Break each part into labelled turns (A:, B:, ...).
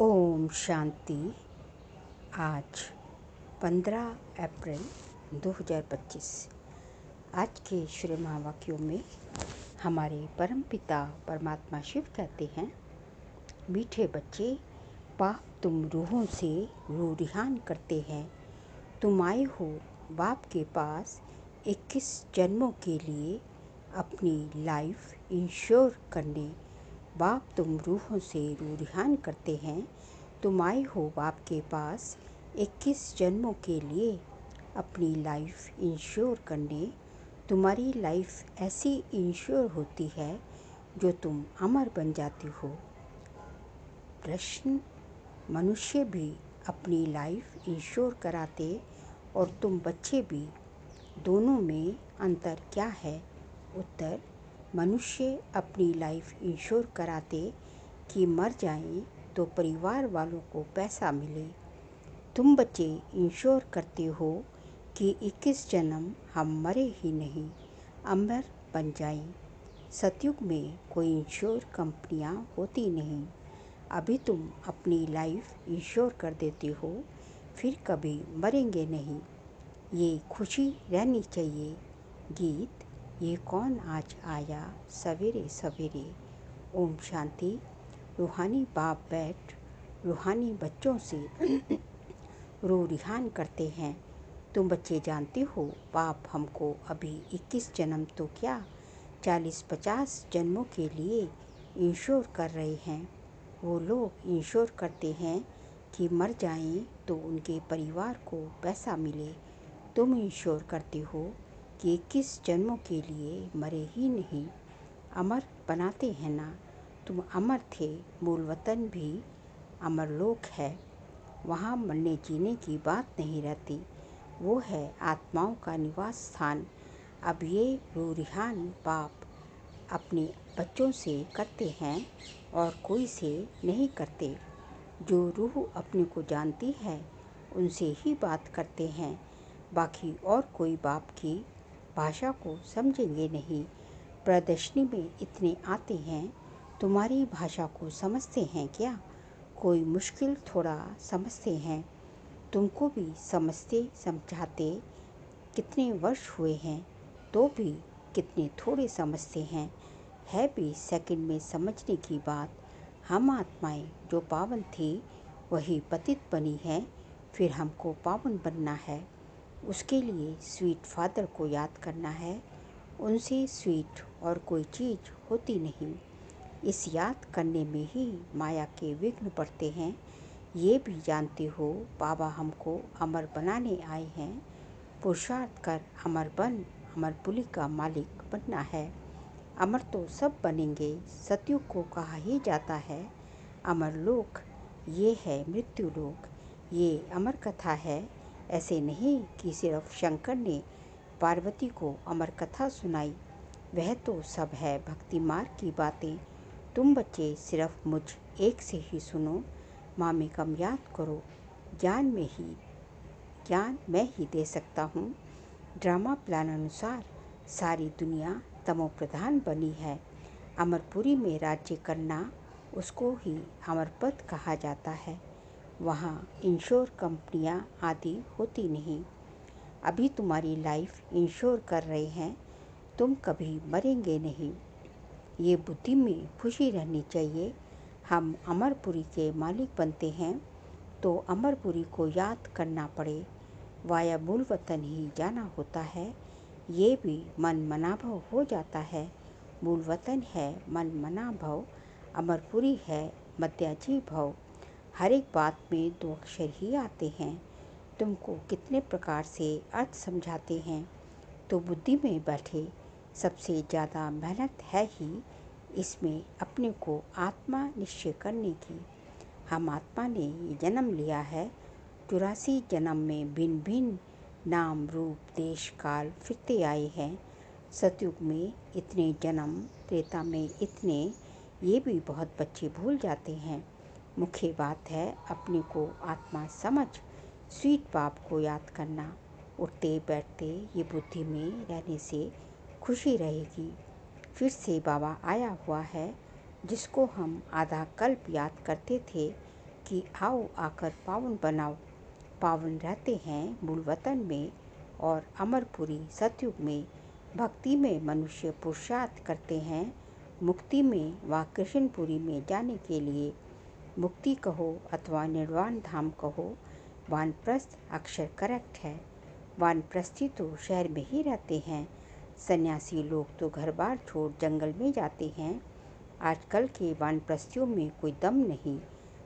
A: ओम शांति। आज 15 अप्रैल 2025। आज के श्री महावाक्यों में हमारे परमपिता परमात्मा शिव कहते हैं, मीठे बच्चे, पाप तुम रूहों से रूह रिहान करते हैं। तुम आए हो बाप के पास 21 जन्मों के लिए अपनी लाइफ इंश्योर करने। बाप तुम रूहों से रूह रिहान करते हैं। तुम आए हो बाप के पास 21 जन्मों के लिए अपनी लाइफ इंश्योर करने। तुम्हारी लाइफ ऐसी इंश्योर होती है जो तुम अमर बन जाते हो। प्रश्न, मनुष्य भी अपनी लाइफ इंश्योर कराते और तुम बच्चे भी, दोनों में अंतर क्या है? उत्तर, मनुष्य अपनी लाइफ इंश्योर कराते कि मर जाएं तो परिवार वालों को पैसा मिले। तुम बच्चे इंश्योर करते हो कि 21 जन्म हम मरे ही नहीं, अमर बन जाएं। सतयुग में कोई इंश्योर कंपनियां होती नहीं। अभी तुम अपनी लाइफ इंश्योर कर देते हो, फिर कभी मरेंगे नहीं। ये खुशी रहनी चाहिए। गीत, ये कौन आज आया सवेरे सवेरे। ओम शांति। रूहानी बाप बैठ रूहानी बच्चों से रूह रिहान करते हैं। तुम बच्चे जानते हो बाप हमको अभी 21 जन्म तो क्या 40-50 जन्मों के लिए इंश्योर कर रहे हैं। वो लोग इंश्योर करते हैं कि मर जाएं तो उनके परिवार को पैसा मिले। तुम इंश्योर करते हो कि 21 जन्मों के लिए मरे ही नहीं, अमर बनाते हैं ना। तुम अमर थे, मूल वतन भी अमर लोक है। वहाँ मरने जीने की बात नहीं रहती, वो है आत्माओं का निवास स्थान। अब ये रूह रिहान बाप अपने बच्चों से करते हैं और कोई से नहीं करते। जो रूह अपने को जानती है उनसे ही बात करते हैं। बाकी और कोई बाप की भाषा को समझेंगे नहीं। प्रदर्शनी में इतने आते हैं, तुम्हारी भाषा को समझते हैं क्या? कोई मुश्किल थोड़ा समझते हैं। तुमको भी समझते समझाते कितने वर्ष हुए हैं, तो भी कितने थोड़े समझते हैं। है भी सेकंड में समझने की बात। हम आत्माएं जो पावन थी वही पतित बनी है, फिर हमको पावन बनना है। उसके लिए स्वीट फादर को याद करना है। उनसे स्वीट और कोई चीज़ होती नहीं। इस याद करने में ही माया के विघ्न पड़ते हैं। ये भी जानते हो बाबा हमको अमर बनाने आए हैं। पुरुषार्थ कर अमर बन, अमरपुरी का मालिक बनना है। अमर तो सब बनेंगे। सतयुग को कहा ही जाता है अमर लोक, ये है मृत्यु लोक। ये अमर कथा है। ऐसे नहीं कि सिर्फ शंकर ने पार्वती को अमर कथा सुनाई, वह तो सब है भक्ति मार्ग की बातें। तुम बच्चे सिर्फ मुझ एक से ही सुनो, मामी कम याद करो। ज्ञान मैं ही दे सकता हूँ। ड्रामा प्लान अनुसार सारी दुनिया तमो प्रधान बनी है। अमरपुरी में राज्य करना उसको ही अमरपद कहा जाता है। वहाँ इंश्योर कंपनियाँ आदि होती नहीं। अभी तुम्हारी लाइफ इंश्योर कर रहे हैं, तुम कभी मरेंगे नहीं। ये बुद्धि में खुशी रहनी चाहिए। हम अमरपुरी के मालिक बनते हैं तो अमरपुरी को याद करना पड़े, वाया मूल वतन ही जाना होता है। ये भी मन मनाभव हो जाता है। मूल वतन है मन मनाभव, अमरपुरी है मध्याजी भव। हर एक बात में 2 अक्षर ही आते हैं। तुमको कितने प्रकार से अर्थ समझाते हैं, तो बुद्धि में बैठे। सबसे ज़्यादा मेहनत है ही इसमें अपने को आत्मा निश्चय करने की। हम आत्मा ने ये जन्म लिया है। 84 जन्म में भिन्न भिन्न नाम रूप देश काल फिरते आए हैं। सतयुग में इतने जन्म, त्रेता में इतने, ये भी बहुत बच्चे भूल जाते हैं। मुख्य बात है अपने को आत्मा समझ स्वीट बाप को याद करना। उठते बैठते ये बुद्धि में रहने से खुशी रहेगी। फिर से बाबा आया हुआ है, जिसको हम आधा कल्प याद करते थे कि आओ आकर पावन बनाओ। पावन रहते हैं मूल वतन में और अमरपुरी सतयुग में। भक्ति में मनुष्य पुरुषार्थ करते हैं मुक्ति में व कृष्णपुरी में जाने के लिए। मुक्ति कहो अथवा निर्वाण धाम कहो, वानप्रस्थ अक्षर करेक्ट है। वानप्रस्थी तो शहर में ही रहते हैं, सन्यासी लोग तो घर बार छोड़ जंगल में जाते हैं। आजकल के वानप्रस्थियों में कोई दम नहीं।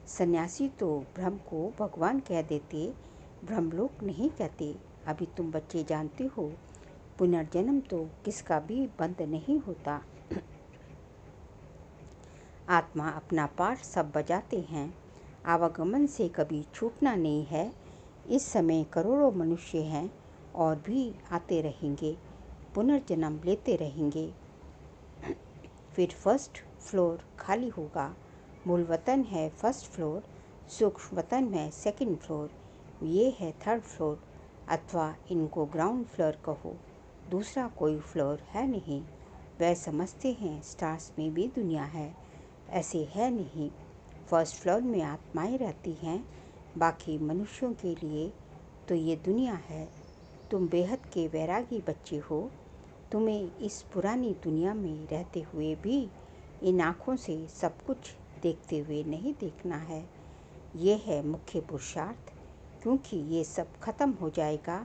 A: सन्यासी तो ब्रह्म को भगवान कह देते, ब्रह्मलोक नहीं कहते। अभी तुम बच्चे जानते हो, पुनर्जन्म तो किसका भी बंद नहीं होता। आत्मा अपना पाठ सब बजाते हैं, आवागमन से कभी छूटना नहीं है। इस समय करोड़ों मनुष्य हैं और भी आते रहेंगे, पुनर्जन्म लेते रहेंगे। फिर फर्स्ट फ्लोर खाली होगा। मूल वतन है फर्स्ट फ्लोर, सूक्ष्म वतन है सेकंड फ्लोर, ये है थर्ड फ्लोर, अथवा इनको ग्राउंड फ्लोर कहो। दूसरा कोई फ्लोर है नहीं। वह समझते हैं स्टार्स में भी दुनिया है, ऐसे है नहीं। फर्स्ट फ्लोर में आत्माएं रहती हैं, बाकी मनुष्यों के लिए तो ये दुनिया है। तुम बेहद के वैरागी बच्चे हो। तुम्हें इस पुरानी दुनिया में रहते हुए भी इन आँखों से सब कुछ देखते हुए नहीं देखना है। ये है मुख्य पुरुषार्थ, क्योंकि ये सब खत्म हो जाएगा।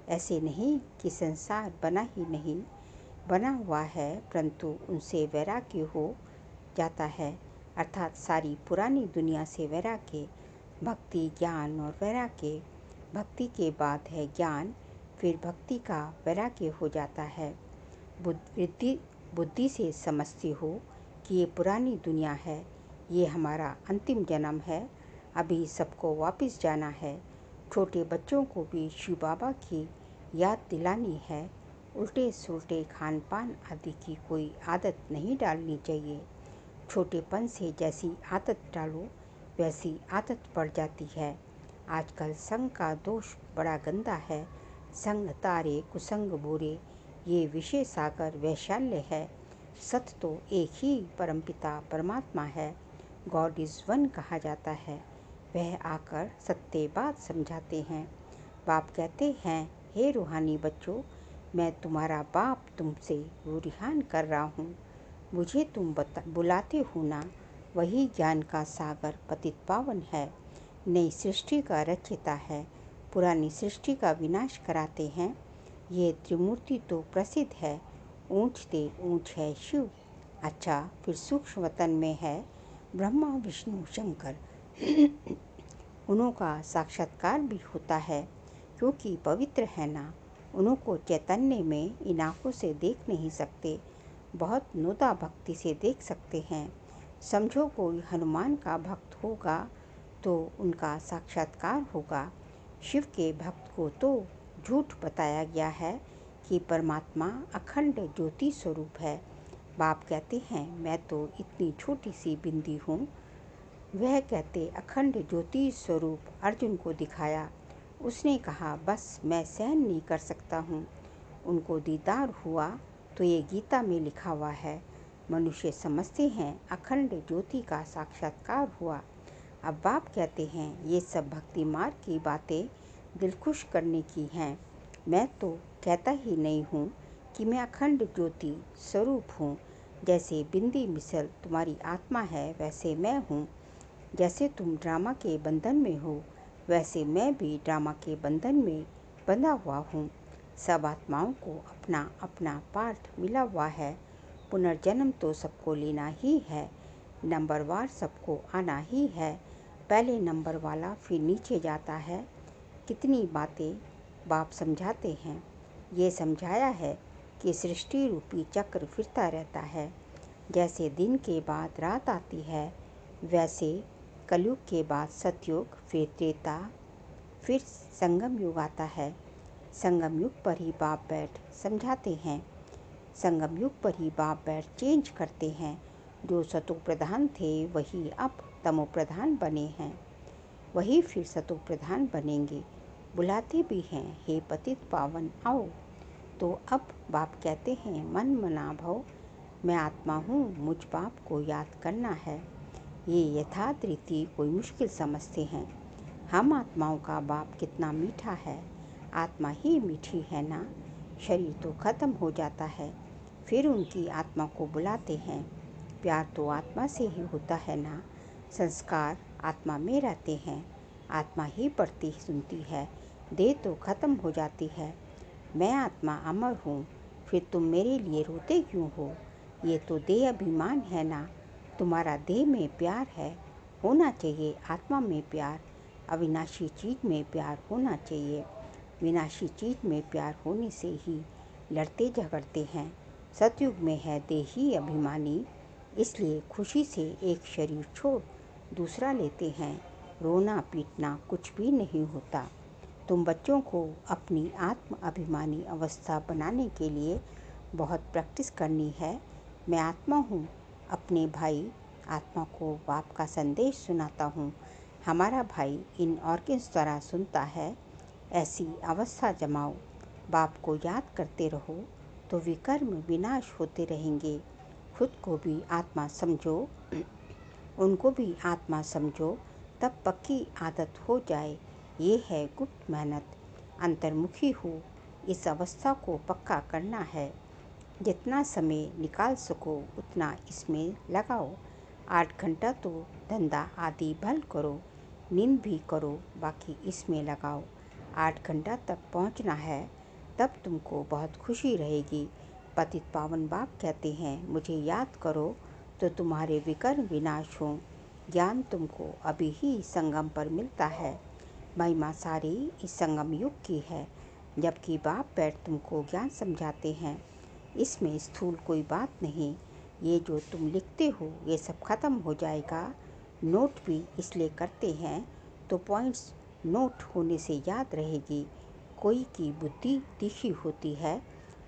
A: ऐसे नहीं कि संसार बना ही नहीं, बना हुआ है, परंतु उनसे वैराग्य हो जाता है। अर्थात सारी पुरानी दुनिया से वैराग्य। भक्ति, ज्ञान और वैराग्य। भक्ति के बाद है ज्ञान, फिर भक्ति का वैराग्य हो जाता है। बुद्धि से समझते हो कि ये पुरानी दुनिया है, ये हमारा अंतिम जन्म है, अभी सबको वापस जाना है। छोटे बच्चों को भी शिव बाबा की याद दिलानी है। उल्टे सुल्टे खान पान आदि की कोई आदत नहीं डालनी चाहिए। छोटेपन से जैसी आदत डालो वैसी आदत पड़ जाती है। आजकल संग का दोष बड़ा गंदा है। संग तारे कुसंग बुरे, ये विषय सागर वैशाल्य है। सत्य तो एक ही परमपिता परमात्मा है, गॉड इज़ वन कहा जाता है। वह आकर सत्य बात समझाते हैं। बाप कहते हैं, हे रूहानी बच्चों, मैं तुम्हारा बाप तुमसे रुहान कर रहा हूँ। मुझे तुम बुलाते हो ना, वही ज्ञान का सागर पतित पावन है। नई सृष्टि का रचयिता है, पुरानी सृष्टि का विनाश कराते हैं। ये त्रिमूर्ति तो प्रसिद्ध है, ऊंच ते ऊंच है शिव। अच्छा, फिर सूक्ष्म वतन में है ब्रह्मा विष्णु शंकर। उनका साक्षात्कार भी होता है, क्योंकि पवित्र है ना। उनको चैतन्य में इन आँखों से देख नहीं सकते, बहुत नुदा भक्ति से देख सकते हैं। समझो कोई हनुमान का भक्त होगा तो उनका साक्षात्कार होगा। शिव के भक्त को तो झूठ बताया गया है कि परमात्मा अखंड ज्योति स्वरूप है। बाप कहते हैं, मैं तो इतनी छोटी सी बिंदी हूँ। वह कहते अखंड ज्योति स्वरूप अर्जुन को दिखाया। उसने कहा, बस मैं सहन नहीं कर सकता हूँ। उनको दीदार हुआ तो ये गीता में लिखा हुआ है। मनुष्य समझते हैं अखंड ज्योति का साक्षात्कार हुआ। अब बाप कहते हैं, ये सब भक्ति मार्ग की बातें दिल खुश करने की हैं। मैं तो कहता ही नहीं हूँ कि मैं अखंड ज्योति स्वरूप हूँ। जैसे बिंदी मिसल तुम्हारी आत्मा है, वैसे मैं हूँ। जैसे तुम ड्रामा के बंधन में हो, वैसे मैं भी ड्रामा के बंधन में बंधा हुआ हूँ। सब आत्माओं को अपना अपना पाठ मिला हुआ है। पुनर्जन्म तो सबको लेना ही है, नंबरवार सबको आना ही है। पहले नंबर वाला फिर नीचे जाता है। कितनी बातें बाप समझाते हैं। ये समझाया है कि सृष्टि रूपी चक्र फिरता रहता है। जैसे दिन के बाद रात आती है, वैसे कलयुग के बाद सतयुग, फिर त्रेता, फिर संगम युग आता है। संगम युग पर ही बाप बैठ समझाते हैं। संगम युग पर ही बाप बैठ चेंज करते हैं। जो सतो प्रधान थे वही अब तमो प्रधान बने हैं, वही फिर सतो प्रधान बनेंगे। बुलाते भी हैं, हे पतित पावन आओ। तो अब बाप कहते हैं, मन मना भव, मैं आत्मा हूँ, मुझ बाप को याद करना है। ये यथार्थ रीति कोई मुश्किल समझते हैं। हम आत्माओं का बाप कितना मीठा है। आत्मा ही मीठी है ना। शरीर तो खत्म हो जाता है, फिर उनकी आत्मा को बुलाते हैं। प्यार तो आत्मा से ही होता है ना। संस्कार आत्मा में रहते हैं। आत्मा ही पढ़ती सुनती है। देह तो खत्म हो जाती है। मैं आत्मा अमर हूँ, फिर तुम मेरे लिए रोते क्यों हो? ये तो देह अभिमान है ना। तुम्हारा देह में प्यार है, होना चाहिए आत्मा में प्यार। अविनाशी चीज में प्यार होना चाहिए। विनाशी चीज में प्यार होने से ही लड़ते झगड़ते हैं। सतयुग में है देही अभिमानी, इसलिए खुशी से एक शरीर छोड़ दूसरा लेते हैं। रोना पीटना कुछ भी नहीं होता। तुम बच्चों को अपनी आत्म अभिमानी अवस्था बनाने के लिए बहुत प्रैक्टिस करनी है। मैं आत्मा हूँ। अपने भाई आत्मा को बाप का संदेश सुनाता हूँ। हमारा भाई इन ऑर्गन्स द्वारा सुनता है। ऐसी अवस्था जमाओ। बाप को याद करते रहो तो विकर्म विनाश होते रहेंगे। खुद को भी आत्मा समझो, उनको भी आत्मा समझो, तब पक्की आदत हो जाए। ये है गुप्त मेहनत। अंतर्मुखी हो, इस अवस्था को पक्का करना है। जितना समय निकाल सको उतना इसमें लगाओ। 8 घंटा तो धंधा आदि भल करो, नींद भी करो, बाकी इसमें लगाओ। 8 घंटा तक पहुंचना है, तब तुमको बहुत खुशी रहेगी। पतित पावन बाप कहते हैं, मुझे याद करो तो तुम्हारे विकर्म विनाश हों। ज्ञान तुमको अभी ही संगम पर मिलता है। महिमा सारी इस संगम युग की है, जबकि बाप बैठ तुमको ज्ञान समझाते हैं। इसमें स्थूल कोई बात नहीं। ये जो तुम लिखते हो ये सब खत्म हो जाएगा। नोट भी इसलिए करते हैं तो पॉइंट्स नोट होने से याद रहेगी। कोई की बुद्धि तीखी होती है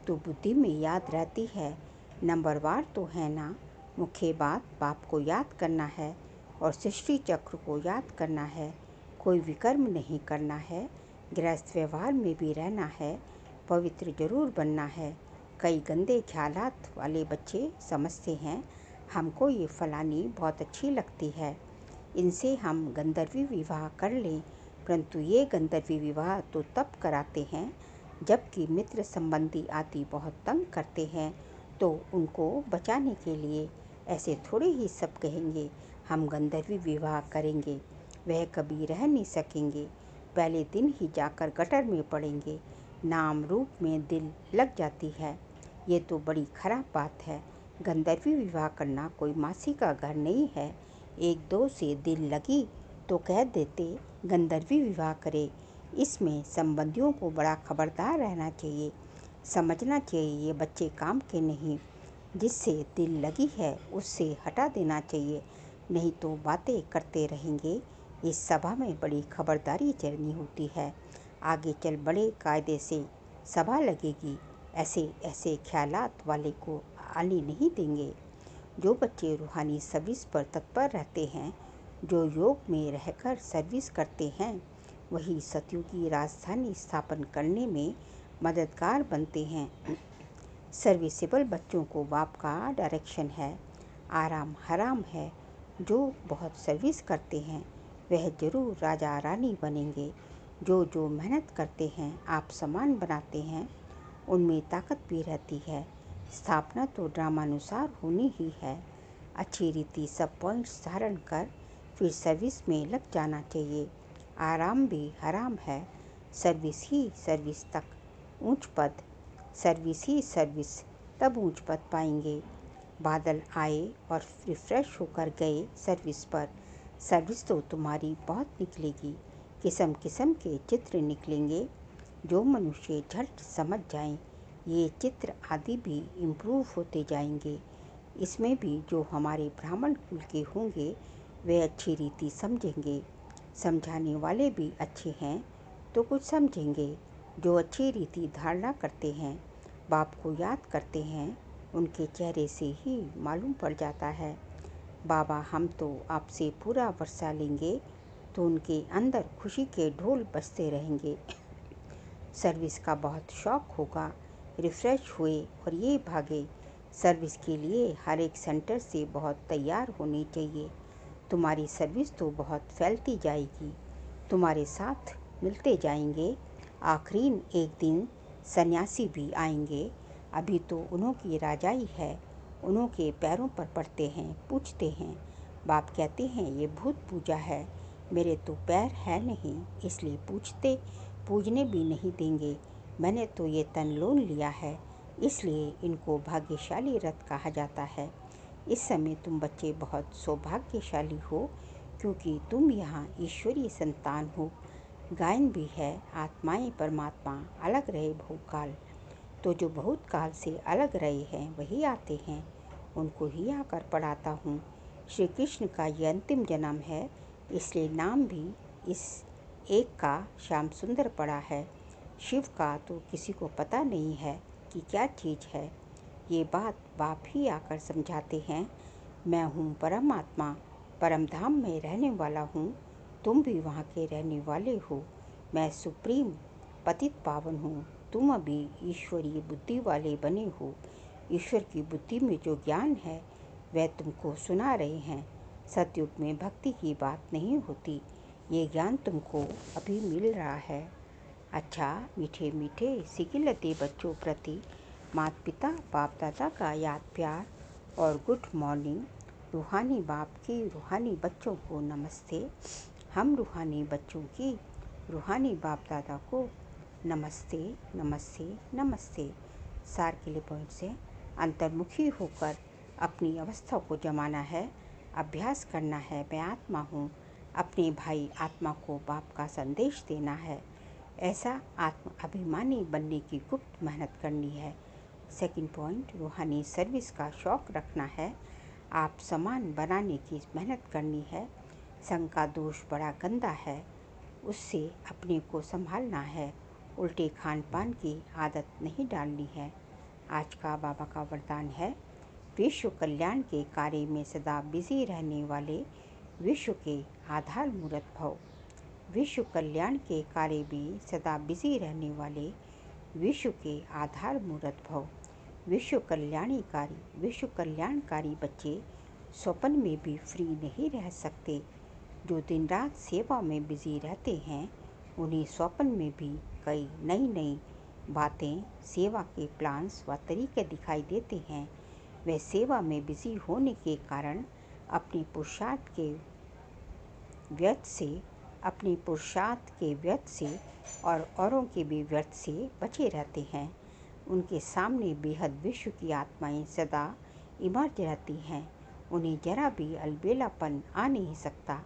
A: तो बुद्धि में याद रहती है। नंबरवार तो है ना। मुख्य बात बाप को याद करना है और सृष्टि चक्र को याद करना है। कोई विकर्म नहीं करना है। गृहस्थ व्यवहार में भी रहना है। पवित्र जरूर बनना है। कई गंदे ख्यालात वाले बच्चे समझते हैं हमको ये फलानी बहुत अच्छी लगती है, इनसे हम गंधर्वी विवाह कर लें। परंतु ये गंधर्वी विवाह तो तब कराते हैं जबकि मित्र संबंधी आदि बहुत तंग करते हैं, तो उनको बचाने के लिए। ऐसे थोड़े ही सब कहेंगे हम गंधर्वी विवाह करेंगे। वह कभी रह नहीं सकेंगे। पहले दिन ही जाकर गटर में पड़ेंगे। नाम रूप में दिल लग जाती है। ये तो बड़ी खराब बात है। गंधर्वी विवाह करना कोई मासी का घर नहीं है। एक दो से दिल लगी तो कह देते गंधर्वी विवाह करे। इसमें संबंधियों को बड़ा खबरदार रहना चाहिए। समझना चाहिए ये बच्चे काम के नहीं। जिससे दिल लगी है उससे हटा देना चाहिए, नहीं तो बातें करते रहेंगे। इस सभा में बड़ी खबरदारी चलनी होती है। आगे चल बड़े कायदे से सभा लगेगी। ऐसे ऐसे ख्यालात वाले को आने नहीं देंगे। जो बच्चे रूहानी सर्विस पर तत्पर रहते हैं, जो योग में रहकर सर्विस करते हैं, वही सतयुगी राजधानी स्थापन करने में मददगार बनते हैं। सर्विसेबल बच्चों को बाप का डायरेक्शन है। आराम हराम है। जो बहुत सर्विस करते हैं वह जरूर राजा रानी बनेंगे। जो मेहनत करते हैं आप समान बनाते हैं, उनमें ताकत भी रहती है। स्थापना तो ड्रामानुसार होनी ही है। अच्छी रीति सब पॉइंट्स धारण कर फिर सर्विस में लग जाना चाहिए। आराम भी हराम है। सर्विस ही सर्विस तक ऊंच पद, सर्विस ही सर्विस तब ऊंच पद पाएंगे। बादल आए और रिफ्रेश होकर गए सर्विस पर। सर्विस तो तुम्हारी बहुत निकलेगी। किस्म किस्म के चित्र निकलेंगे जो मनुष्य झट समझ जाएं। ये चित्र आदि भी इम्प्रूव होते जाएंगे। इसमें भी जो हमारे ब्राह्मण कुल के होंगे वे अच्छी रीति समझेंगे। समझाने वाले भी अच्छे हैं तो कुछ समझेंगे। जो अच्छी रीति धारणा करते हैं, बाप को याद करते हैं, उनके चेहरे से ही मालूम पड़ जाता है। बाबा हम तो आपसे पूरा वर्षा लेंगे, तो उनके अंदर खुशी के ढोल बजते रहेंगे। सर्विस का बहुत शौक होगा। रिफ्रेश हुए और ये भागे। सर्विस के लिए हर एक सेंटर से बहुत तैयार होनी चाहिए। तुम्हारी सर्विस तो बहुत फैलती जाएगी, तुम्हारे साथ मिलते जाएंगे। आखिरीन एक दिन सन्यासी भी आएंगे। अभी तो उन्हों की राजाई है, उन्हों के पैरों पर पड़ते हैं, पूछते हैं। बाप कहते हैं ये भूत पूजा है, मेरे तो पैर है नहीं, इसलिए पूजने भी नहीं देंगे। मैंने तो ये तन लोन लिया है, इसलिए इनको भाग्यशाली रथ कहा जाता है। इस समय तुम बच्चे बहुत सौभाग्यशाली हो, क्योंकि तुम यहाँ ईश्वरीय संतान हो। गायन भी है, आत्माएं परमात्मा अलग रहे बहुकाल। तो जो बहुत काल से अलग रहे हैं वही आते हैं, उनको ही आकर पढ़ाता हूँ। श्री कृष्ण का ये अंतिम जन्म है, इसलिए नाम भी इस एक का श्याम सुंदर पड़ा है। शिव का तो किसी को पता नहीं है कि क्या चीज़ है। ये बात बाप ही आकर समझाते हैं। मैं हूँ परमात्मा, परम धाम में रहने वाला हूँ, तुम भी वहाँ के रहने वाले हो। मैं सुप्रीम पतित पावन हूँ, तुम अभी ईश्वरीय बुद्धि वाले बने हो। ईश्वर की बुद्धि में जो ज्ञान है वह तुमको सुना रहे हैं। सतयुग में भक्ति की बात नहीं होती, ये ज्ञान तुमको अभी मिल रहा है। अच्छा मीठे मीठे सिकिलते बच्चों प्रति माता पिता बाप दादा का याद प्यार और गुड मॉर्निंग। रूहानी बाप की रूहानी बच्चों को नमस्ते। हम रूहानी बच्चों की रूहानी बाप दादा को नमस्ते नमस्ते नमस्ते। सार के लिए पॉइंट से अंतर्मुखी होकर अपनी अवस्था को जमाना है, अभ्यास करना है। मैं आत्मा हूँ, अपने भाई आत्मा को बाप का संदेश देना है। ऐसा आत्म अभिमानी बनने की गुप्त मेहनत करनी है। सेकंड पॉइंट, रूहानी सर्विस का शौक़ रखना है। आप समान बनाने की मेहनत करनी है। संग का दोष बड़ा गंदा है, उससे अपने को संभालना है। उल्टे खान पान की आदत नहीं डालनी है। आज का बाबा का वरदान है, विश्व कल्याण के कार्य में सदा बिजी रहने वाले विश्व के आधार मूर्त भव। विश्व कल्याण के कार्य में सदा बिजी रहने वाले विश्व के आधार मूर्त भव। विश्व कल्याणकारी बच्चे स्वप्न में भी फ्री नहीं रह सकते। जो दिन रात सेवा में बिजी रहते हैं, उन्हें स्वप्न में भी कई नई नई बातें, सेवा के प्लान्स व तरीके दिखाई देते हैं। वे सेवा में बिजी होने के कारण अपने पुरुषार्थ के व्यर्थ से और औरों के भी व्यर्थ से बचे रहते हैं। उनके सामने बेहद विश्व की आत्माएं सदा इमर्ज रहती हैं, उन्हें जरा भी अलबेलापन आ नहीं सकता।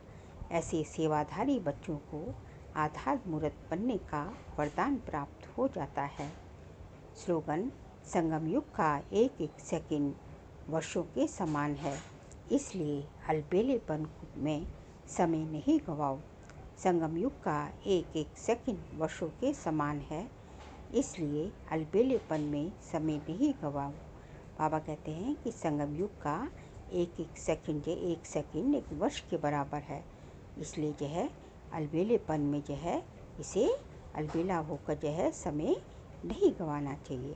A: ऐसे सेवाधारी बच्चों को आधार मूर्त बनने का वरदान प्राप्त हो जाता है। स्लोगन, संगम युग का एक एक सेकंड वर्षों के समान है, इसलिए अलबेलेपन में समय नहीं गवाओ। संगम युग का एक एक सेकंड वर्षों के समान है, इसलिए अलबेलेपन में समय नहीं गवाओ। बाबा कहते हैं कि संगम युग का एक एक सेकंड एक वर्ष के बराबर है, इसलिए जो है अलबेलेपन में जो है इसे अलबेला होकर जो है समय नहीं गंवाना चाहिए।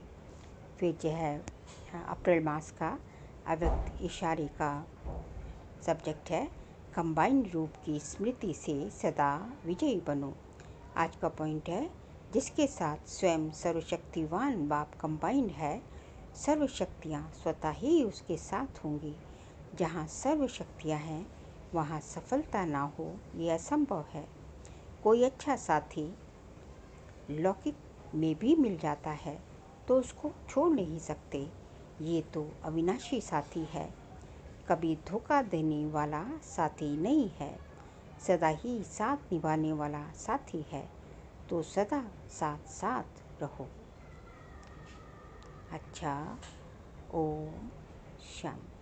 A: फिर जो है अप्रैल मास का अव्यक्त इशारे का सब्जेक्ट है, कंबाइंड रूप की स्मृति से सदा विजयी बनो। आज का पॉइंट है, जिसके साथ स्वयं सर्वशक्तिवान बाप कंबाइंड है, सर्व शक्तियाँ स्वतः ही उसके साथ होंगी। जहाँ सर्व शक्तियाँ हैं वहाँ सफलता ना हो ये असंभव है। कोई अच्छा साथी लौकिक में भी मिल जाता है तो उसको छोड़ नहीं सकते, ये तो अविनाशी साथी है, कभी धोखा देने वाला साथी नहीं है, सदा ही साथ निभाने वाला साथी है। तो सदा साथ साथ रहो। अच्छा, ओम शांति।